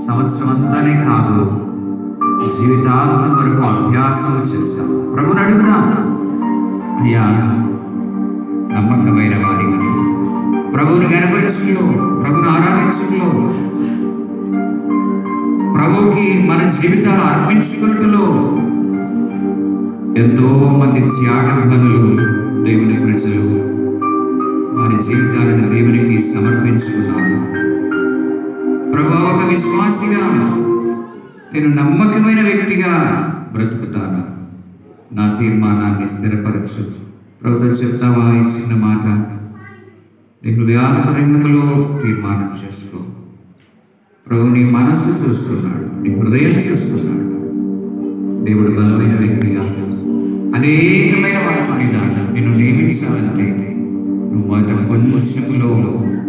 సంవత్సరం అంతానే కాదు, జీవితాంతం వరకు అభ్యాసం చేస్తాం. ప్రభుని అడుగుదాం, అయ్యా నమ్మకమైన వారిగా ప్రభువుని గణపరచులో, ప్రభుని ఆరాధించులో, ప్రభువుకి మన జీవితాలు అర్పించుకున్నట్లో ఎంతో మంది త్యాగధ్వనులు దేవుని ప్రజలు వారి జీవితాలను దేవునికి సమర్పించుకున్నారు. ప్రభువా, ఒక విశ్వాసిగా నేను నమ్మకమైన వ్యక్తిగా బ్రతుకుతాను, నా తీర్మానాన్ని స్థిరపరచు. ప్రభుత్వం చెప్తావా ఈ చిన్న మాట? నీ హృదయాంతరంగంలో తీర్మానం చేసుకో. ప్రభు నీ మనస్సు చూస్తున్నాడు, నీ హృదయం చూస్తున్నాడు. దేవుడు బలమైన వ్యక్తిగా అనేకమైన వాటి మీద నిన్ను నియమించాలంటే నువ్వు మాత్రం కొంచెంలో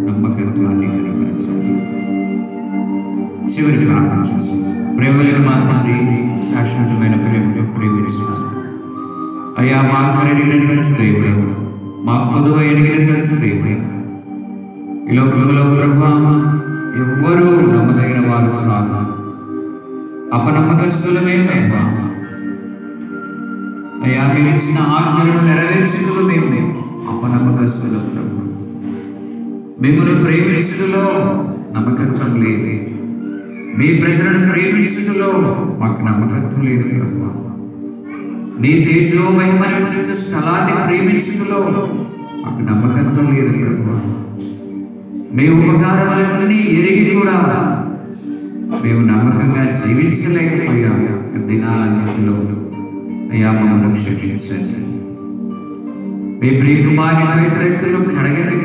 నమ్మకత్వాన్ని కనపరచాలి. చివరికి ప్రార్థన చేస్తుంది. ప్రేమలను మా తండ్రి, శాశ్వతమైన ప్రేమలో ప్రేమిస్తున్నాను అయ్యా. మా ఎరిగినట్టు దేవుడు, మా పొదువు ఎరిగినట్టు దేవుడు. ఈ లోకంలో ప్రభు ఎవ్వరూ నమ్మదగిన వారు కాదు, అపనమ్మకస్తులమే మేము. అయ్యా, మీరు ఇచ్చిన ఆజ్ఞలను నెరవేర్చుటలో మేము అపనమ్మకస్తులు. ప్రభు మిమ్మల్ని ప్రేమించుటలో నమ్మకత్వం లేదు, మీ ప్రజలను ప్రేమించుటలో మాకు నమ్మకత్వం లేదు. ప్రభు నీ తేజో మహిమను నివసించే స్థలాన్ని ప్రేమించుటలో మాకు నమ్మకత్వం లేదు. ప్రభు మీ ఉపకారాలన్నీ ఎరిగి కూడా మేము నమ్మకంగా జీవించలేకపోయాము. దినాలన్నింటిలో అయ్యా మమ్మల్ని క్షమించండి. మీ ప్రియకుమారి వ్యతిరేకతలు కడగండి.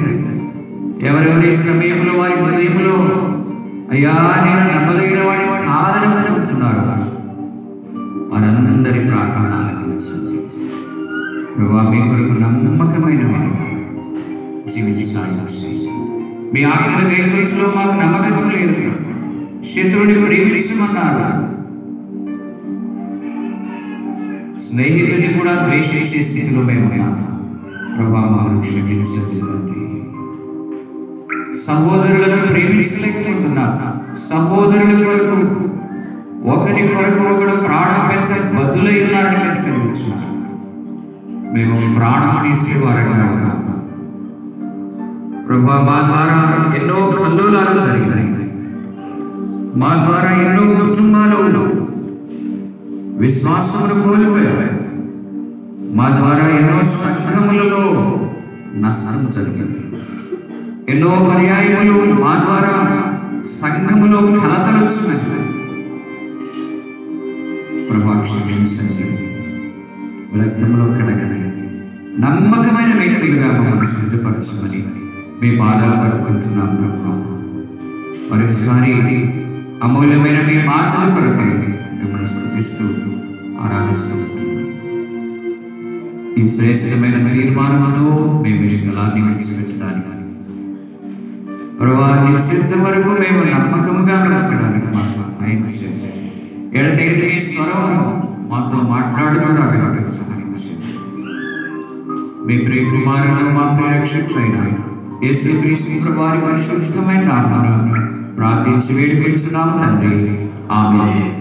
ఎవరెవరి సమయంలో వారి హృదయంలో అయ్యా నేను నమ్మదగిన వాడి కాదని అనుకుంటున్నారు, వారందరి ప్రార్థన ఆలకించండి. ప్రభు మీ కొరకు నమ్మకమైన వాడిగా జీవించాలి. మీ ఆజ్ఞల గైకొచ్చులో మాకు నమ్మకం లేదు. శత్రువుని ప్రేమించమన్నారు, స్నేహితుని కూడా ద్వేషించే స్థితిలో మేము ఉన్నాము. ప్రభా మమ్మల్ని క్షమించండి. సహోదరులను ప్రేమించలేకపోతున్నాం. సహోదరుల కొరకు ఒకరి కొరకు ఒకడు ప్రాణం పెంచ బద్దులై ఉన్నారని తెలుసుకున్నాం. మేము ప్రాణం తీసేవారంగా ఉన్నాము. ప్రభా మా ద్వారా ఎన్నో కల్లోలాలు జరిగినాయి, మా ద్వారా ఎన్నో కుటుంబాలు విశ్వాసమును కోల్పోయాయి, మా ద్వారా ఎన్నో సంఘములలో నష్టం జరిగింది. ఎన్నో పర్యాయములు మా ద్వారా సంఘములో కలతలు వచ్చినాయి. ప్రభా క్షమించండి, రక్తంలో కడగండి. నమ్మకమైన వ్యక్తులుగా మమ్మల్ని సిద్ధపరచమని మీ బాధలు పట్టుకుంటున్నాం. ప్రభా మరొకసారి అమూల్యమైన మీ మాటల కొరకు మిమ్మల్ని స్తుతిస్తూ ఆరాధిస్తూ ఈ శ్రేష్టమైన తీర్మానంతో మేము ఈ స్థలాన్ని విడిచిపెట్టడానికి ప్రభా నిశ్చితం వరకు మేము నమ్మకంగా బ్రతకడానికి మాకు సహాయం చేయండి. ఎడతెగని స్వరం మాతో మాట్లాడుతున్నాడు సహాయం చేయండి. మీ ప్రియ కుమారుడు మా ప్రియరక్షకుడైన యేసుక్రీస్తు వారి పరిశుద్ధమైన నామమున ప్రార్థించి వేడుకొంచున్నాము తండ్రి. ఆమేన్.